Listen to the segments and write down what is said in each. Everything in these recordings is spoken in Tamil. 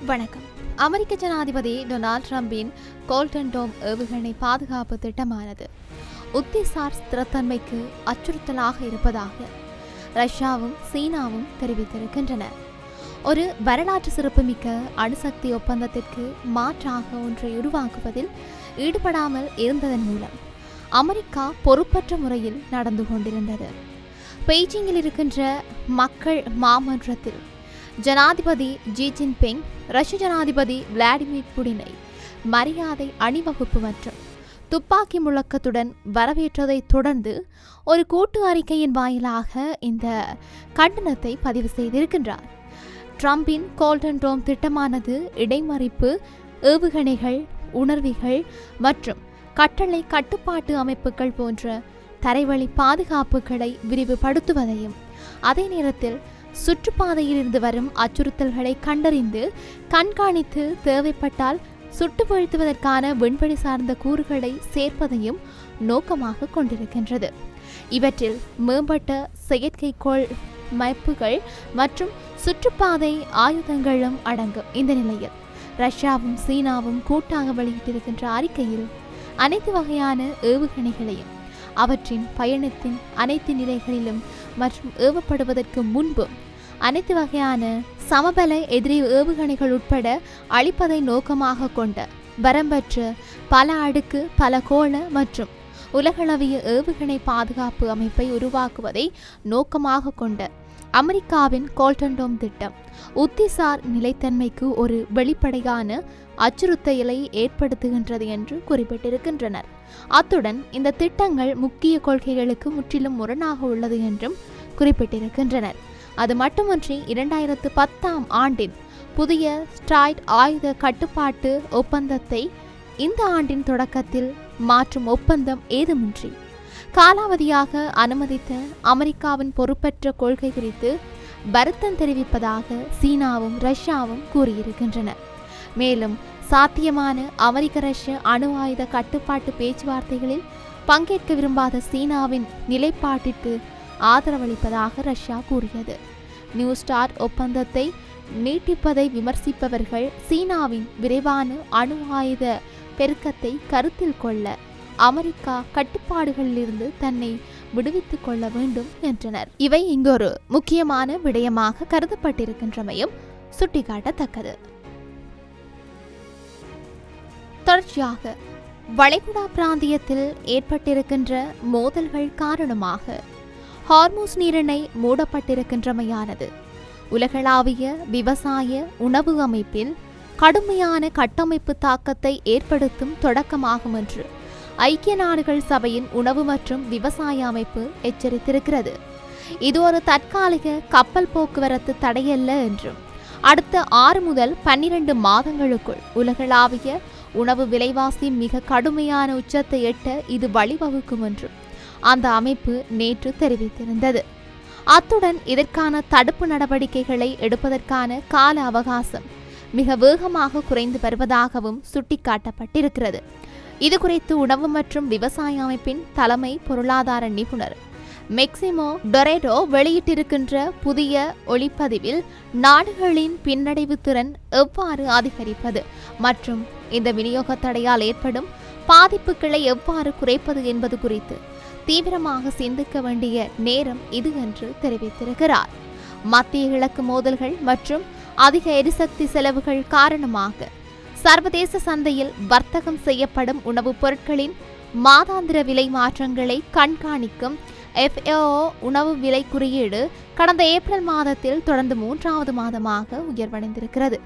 வணக்கம். அமெரிக்க ஜனாதிபதி டொனால்ட் ட்ரம்பின் கோல்டன் டோம் ஏவுகணை பாதுகாப்பு திட்டமானது உத்திசார் ஸ்திரத்தன்மைக்கு அச்சுறுத்தலாக இருப்பதாக ரஷ்யாவும் சீனாவும் தெரிவித்திருக்கின்றன. ஒரு வரலாற்று சிறப்புமிக்க அணுசக்தி ஒப்பந்தத்திற்கு மாற்றாக ஒன்றை உருவாக்குவதில் ஈடுபடாமல் இருந்ததன் மூலம் அமெரிக்கா பொறுப்பற்ற முறையில் நடந்து கொண்டிருந்தது. பெய்ஜிங்கில் இருக்கின்ற மக்கள் மாமன்றத்தில் ஜனாதிபதி ஜி ஜின்பிங் ரஷ்ய ஜனாதிபதி விளாடிமிர் புடினை மரியாதை அணிவகுப்பு மற்றும் துப்பாக்கி முழக்கத்துடன் வரவேற்றதை தொடர்ந்து ஒரு கூட்டு அறிக்கையின் வாயிலாக இந்த கண்டனத்தை பதிவு செய்திருக்கின்றார். ட்ரம்பின் கோல்டன் டோம் திட்டமானது இடைமறிப்பு ஏவுகணைகள், உணர்விகள் மற்றும் கட்டளை கட்டுப்பாட்டு அமைப்புகள் போன்ற தரைவழி பாதுகாப்புகளை விரிவுபடுத்துவதையும் அதே நேரத்தில் சுற்றுப்பாதையில் இருந்து வரும் அச்சுறுத்தல்களை கண்டறிந்து கண்காணித்து தேவைப்பட்டால் சுட்டு வீழ்த்துவதற்கான விண்வெளி சார்ந்த கூறுகளை சேர்ப்பதையும் நோக்கமாக கொண்டிருக்கின்றது. இவற்றில் மேம்பட்ட செயற்கைக்கோள் மைப்புகள் மற்றும் சுற்றுப்பாதை ஆயுதங்களும் அடங்கும். இந்த நிலையில் ரஷ்யாவும் சீனாவும் கூட்டாக வெளியிட்டிருக்கின்ற அறிக்கையில் அனைத்து வகையான ஏவுகணைகளையும் அவற்றின் பயணத்தின் அனைத்து நிலைகளிலும் மற்றும் ஏவப்படுவதற்கு முன்பும் அனைத்து வகையான சமபல எதிரி ஏவுகணைகள் உட்பட அழிப்பதை நோக்கமாக கொண்ட வரம்பற்ற பல அடுக்கு பல கோள மற்றும் உலகளவிய ஏவுகணை பாதுகாப்பு அமைப்பை உருவாக்குவதை நோக்கமாக கொண்ட அமெரிக்காவின் கோல்டன் டோம் திட்டம் உத்திசார் நிலைத்தன்மைக்கு ஒரு வெளிப்படையான அச்சுறுத்தலை ஏற்படுத்துகின்றது என்று குறிப்பிட்டிருக்கின்றனர். அத்துடன் இந்த திட்டங்கள் முக்கிய கொள்கைகளுக்கு முற்றிலும் முரணாக உள்ளது என்றும் குறிப்பிட்டிருக்கின்றனர். அது மட்டுமன்றி 2010 ஆண்டின் புதிய ஸ்ட்ரைட் ஆயுத கட்டுப்பாட்டு ஒப்பந்தத்தை இந்த ஆண்டின் தொடக்கத்தில் மாற்றும் ஒப்பந்தம் ஏதுமின்றி காலாவதியாக அனுமதித்த அமெரிக்காவின் பொறுப்பற்ற கொள்கை குறித்து வருத்தம் தெரிவிப்பதாக சீனாவும் ரஷ்யாவும் கூறியிருக்கின்றன. மேலும் சாத்தியமான அமெரிக்க ரஷ்ய அணு ஆயுத கட்டுப்பாட்டு பேச்சுவார்த்தைகளில் பங்கேற்க விரும்பாத சீனாவின் நிலைப்பாட்டிற்கு ஆதரவளிப்பதாக ரஷ்யா கூறியது. நியூ ஸ்டார்ட் ஒப்பந்தத்தை நீட்டிப்பதை விமர்சிப்பவர்கள் சீனாவின் விரைவான அணு ஆயுத பெருக்கத்தை கருத்தில் கொள்ள அமெரிக்கா கட்டுப்பாடுகளிலிருந்து தன்னை விடுவித்துக் கொள்ள வேண்டும் என்றனர். இவை இங்கொரு முக்கியமான விடயமாக கருதப்பட்டிருக்கின்றமையும் சுட்டிக்காட்டத்தக்கது. தொடர்ச்சியாக வளைகுடா பிராந்தியத்தில் ஏற்பட்டிருக்கின்ற மோதல்கள் காரணமாக ஹார்மூஸ் நீரிணை மூடப்பட்டிருக்கின்றமையானது உலகளாவிய விவசாய உணவு அமைப்பில் கடுமையான கட்டமைப்பு தாக்கத்தை ஏற்படுத்தும் தொடக்கமாகும் என்று ஐக்கிய நாடுகள் சபையின் உணவு மற்றும் விவசாய அமைப்பு எச்சரித்திருக்கிறது. இது ஒரு தற்காலிக கப்பல் போக்குவரத்து தடையல்ல என்றும் அடுத்த 6 முதல் 12 மாதங்களுக்குள் உலகளாவிய உணவு விலைவாசி மிக கடுமையான உச்சத்தை எட்ட இது வழிவகுக்கும் என்றும் அந்த அமைப்பு நேற்று தெரிவித்திருந்தது. அத்துடன் இதற்கான தடுப்பு நடவடிக்கைகளை எடுப்பதற்கான கால அவகாசம் மிக வேகமாக குறைந்து வருவதாகவும் சுட்டிக்காட்டப்பட்டிருக்கிறது. இது குறித்து உணவு மற்றும் விவசாய அமைப்பின் தலைமை பொருளாதார நிபுணர் மெக்சிமோ டொரேடோ வெளியிட்டிருக்கின்ற புதிய ஒளிப்பதிவில் நாடுகளின் பின்னடைவு திறன் எவ்வாறு அதிகரிப்பது மற்றும் இந்த விநியோக தடையால் ஏற்படும் பாதிப்புகளை எவ்வாறு குறைப்பது என்பது குறித்து தீவிரமாக சிந்திக்க வேண்டிய நேரம் இது என்று தெரிவித்திருக்கிறார். மத்திய கிழக்கு மோதல்கள் மற்றும் அதிக எரிசக்தி செலவுகள் காரணமாக சர்வதேச சந்தையில் வர்த்தகம் செய்யப்படும் உணவுப் பொருட்களின் மாதாந்திர விலை மாற்றங்களை கண்காணிக்கும் FAO உணவு விலை குறியீடு கடந்த ஏப்ரல் மாதத்தில் தொடர்ந்து 3வது மாதமாக உயர்வடைந்திருக்கிறது.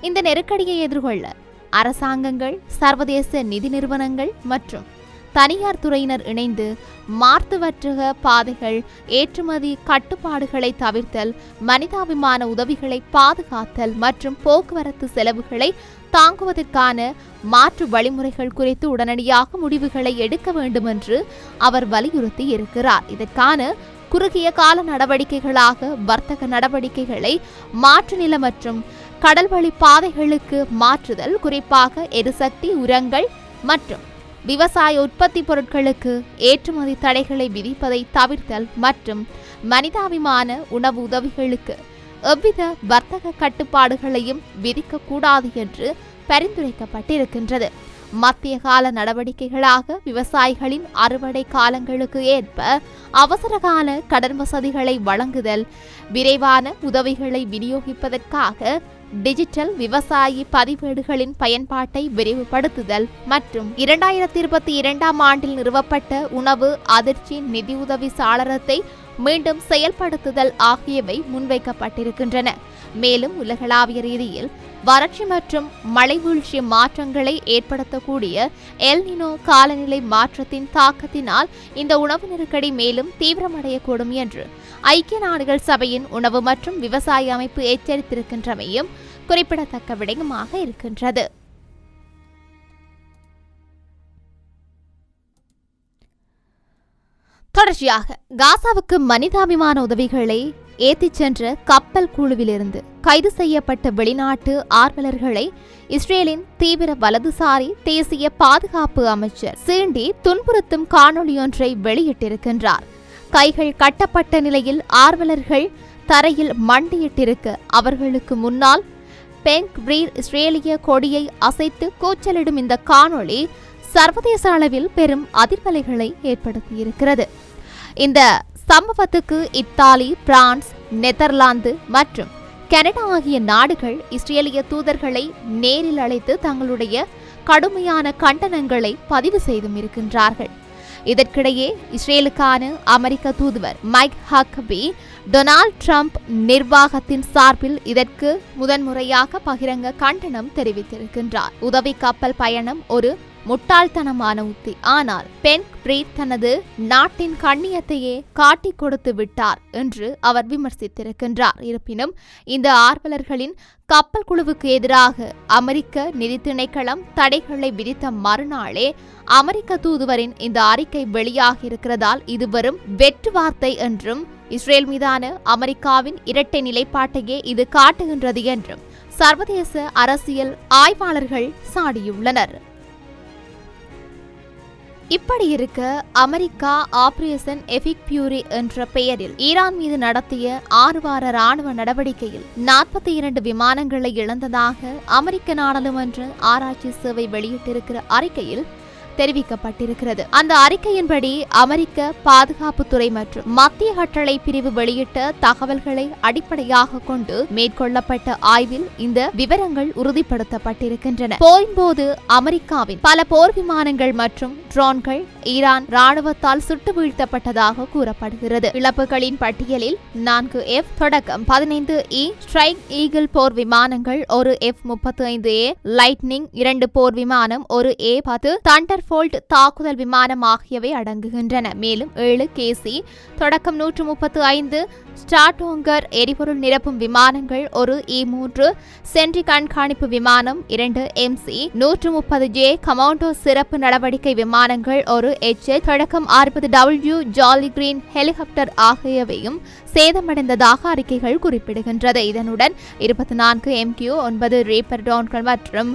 இந்த நெருக்கடியை எதிர்கொள்ள அரசாங்கங்கள், சர்வதேச நிதி நிறுவனங்கள் மற்றும் தனியார் துறையினர் இணைந்து மார்த்தவர்த்தக பாதைகள், ஏற்றுமதி கட்டுப்பாடுகளை தவிர்த்தல், மனிதாபிமான உதவிகளை பாதுகாத்தல் மற்றும் போக்குவரத்து செலவுகளை தாங்குவதற்கான மாற்று வழிமுறைகள் குறித்து உடனடியாக முடிவுகளை எடுக்க வேண்டும் என்று அவர் வலியுறுத்தி இருக்கிறார். இதற்கான குறுகிய கால நடவடிக்கைகளாக வர்த்தக நடவடிக்கைகளை மாற்று நில மற்றும் கடல்வழி பாதைகளுக்கு மாற்றுதல், குறிப்பாக எரிசக்தி, உரங்கள் மற்றும் விவசாய உற்பத்தி பொருட்களுக்கு ஏற்றுமதி தடைகளை விதிப்பதை தவிர்த்தல் மற்றும் மனிதாபிமான உணவு உதவிகளுக்கு எவ்வித வர்த்தக கட்டுப்பாடுகளையும் விதிக்கக்கூடாது என்று பரிந்துரைக்கப்பட்டிருக்கின்றது. மத்திய கால நடவடிக்கைகளாக விவசாயிகளின் அறுவடை காலங்களுக்கு ஏற்ப அவசரகால கடன் வசதிகளை வழங்குதல், விரைவான உதவிகளை விநியோகிப்பதற்காக டிஜிட்டல் விவசாயி பதிவேடுகளின் பயன்பாட்டை விரிவுபடுத்துதல் மற்றும் 2022ஆம் ஆண்டில் நிறுவப்பட்ட உணவு அதிர்ச்சி நிதியுதவி சாளரத்தை மீண்டும் செயல்படுத்துதல் ஆகியவை முன்வைக்கப்பட்டிருக்கின்றன. மேலும் உலகளாவிய ரீதியில் வறட்சி மற்றும் மழை வீழ்ச்சி மாற்றங்களை ஏற்படுத்தக்கூடிய எல் நினோ காலநிலை மாற்றத்தின் தாக்கத்தினால் இந்த உணவு நெருக்கடி மேலும் தீவிரமடையக்கூடும் என்று ஐக்கிய நாடுகள் சபையின் உணவு மற்றும் விவசாய அமைப்பு எச்சரித்திருக்கின்றமையும் குறிப்பிடத்தக்க விடயமாக இருக்கின்றது. தொடர்ச்சியாக காசாவுக்கு மனிதாபிமான உதவிகளை ஏற்றிச் சென்ற கப்பல் குழுவிலிருந்து கைது செய்யப்பட்ட வெளிநாட்டு ஆர்வலர்களை இஸ்ரேலின் தீவிர வலதுசாரி தேசிய பாதுகாப்பு அமைச்சர் சீண்டி துன்புறுத்தும் காணொலியொன்றை வெளியிட்டிருக்கின்றார். கைகள் கட்டப்பட்ட நிலையில் ஆர்வலர்கள் தரையில் மண்டியிட்டிருக்க அவர்களுக்கு முன்னால் பென்க் பிரீர் இஸ்ரேலிய கொடியை அசைத்து கூச்சலிடும் இந்த காணொளி சர்வதேச அளவில் பெரும் அதிர்வலைகளை ஏற்படுத்தியிருக்கிறது. இந்த சம்பவத்துக்கு இத்தாலி, பிரான்ஸ், நெதர்லாந்து மற்றும் கனடா ஆகிய நாடுகள் இஸ்ரேலிய தூதர்களை நேரில் அழைத்து தங்களுடைய கடுமையான கண்டனங்களை பதிவு செய்தும் இருக்கின்றார்கள். இதற்கிடையே இஸ்ரேலுக்கான அமெரிக்க தூதுவர் மைக் ஹக்கபி டொனால்ட் ட்ரம்ப் நிர்வாகத்தின் சார்பில் இதற்கு முதன்முறையாக பகிரங்க கண்டனம் தெரிவித்திருக்கின்றார். உதவி கப்பல் பயணம் ஒரு முட்டாள்தனமான உத்தி, ஆனால் பென்க் பிரீத் தனது நாட்டின் கண்ணியத்தையே காட்டிக் கொடுத்து விட்டார் என்று அவர் விமர்சித்திருக்கின்றார். இருப்பினும் இந்த ஆர்வலர்களின் கப்பல் குழுவுக்கு எதிராக அமெரிக்க நிதி திணைக்களம் தடைகளை விதித்த மறுநாளே அமெரிக்க தூதுவரின் இந்த அறிக்கை வெளியாகியிருக்கிறதால் இது வெறும் வெற்று வார்த்தை என்றும் இஸ்ரேல் மீதான அமெரிக்காவின் இரட்டை நிலைப்பாட்டையே இது காட்டுகின்றது என்றும் சர்வதேச அரசியல் ஆய்வாளர்கள் சாடியுள்ளனர். இப்படி இருக்க அமெரிக்கா ஆபரேஷன் எபிக் பியூரி என்ற பெயரில் ஈரான் மீது நடத்திய 6 வார ராணுவ நடவடிக்கையில் 42 விமானங்களை இழந்ததாக அமெரிக்க நாடாளுமன்ற ஆராய்ச்சி சேவை வெளியிட்டிருக்கிற அறிக்கையில் தெரிவிக்கப்பட்டிருக்கிறது. அந்த அறிக்கையின்படி அமெரிக்க பாதுகாப்புத்துறை மற்றும் மத்திய கட்டளை பிரிவு வெளியிட்ட தகவல்களை அடிப்படையாக கொண்டு மேற்கொள்ளப்பட்ட ஆய்வில் இந்த விவரங்கள் உறுதிப்படுத்தப்பட்டிருக்கின்றன. போரின் போது அமெரிக்காவின் பல போர் விமானங்கள் மற்றும் ட்ரோன்கள் ஈரான் ராணுவத்தால் சுட்டு வீழ்த்தப்பட்டதாக கூறப்படுகிறது. இழப்புகளின் பட்டியலில் 4 தொடக்கம் 15 ஸ்ட்ரைக் ஈகிள் போர் விமானங்கள், ஒரு F-35A லைட்னிங் 2 போர் விமானம், ஒரு A-10 தண்டர் போல்ட் தாக்குதல் விமானம் ஆகியவை அடங்குகின்றன. மேலும் 7 KC தொடக்கம் 135 ஸ்டார்டோங்கர் எரிபொருள் நிரப்பும் விமானங்கள், ஒரு E-3 சென்ட்ரி கண்காணிப்பு விமானம், 2 MC-130J கமாண்டோ சிறப்பு நடவடிக்கை விமானங்கள், ஒரு HH தொடக்கம் 60W ஜாலி கிரீன் ஹெலிகாப்டர் ஆகியவையும் சேதமடைந்ததாக அறிக்கைகள் குறிப்பிடுகின்றது. இதனுடன் 24 MQ-9 ரீப்பர் ட்ரோன்கள் மற்றும்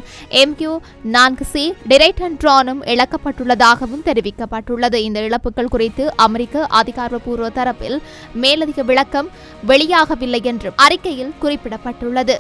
MQ-4C டிரைட்டன் ட்ரோனும் இழக்கப்பட்டுள்ளதாகவும் தெரிவிக்கப்பட்டுள்ளது. இந்த இழப்புகள் குறித்து அமெரிக்க அதிகாரப்பூர்வ தரப்பில் மேலதிக விளக்கம் வெளியாகவில்லை என்றும் அறிக்கையில் குறிப்பிடப்பட்டுள்ளது.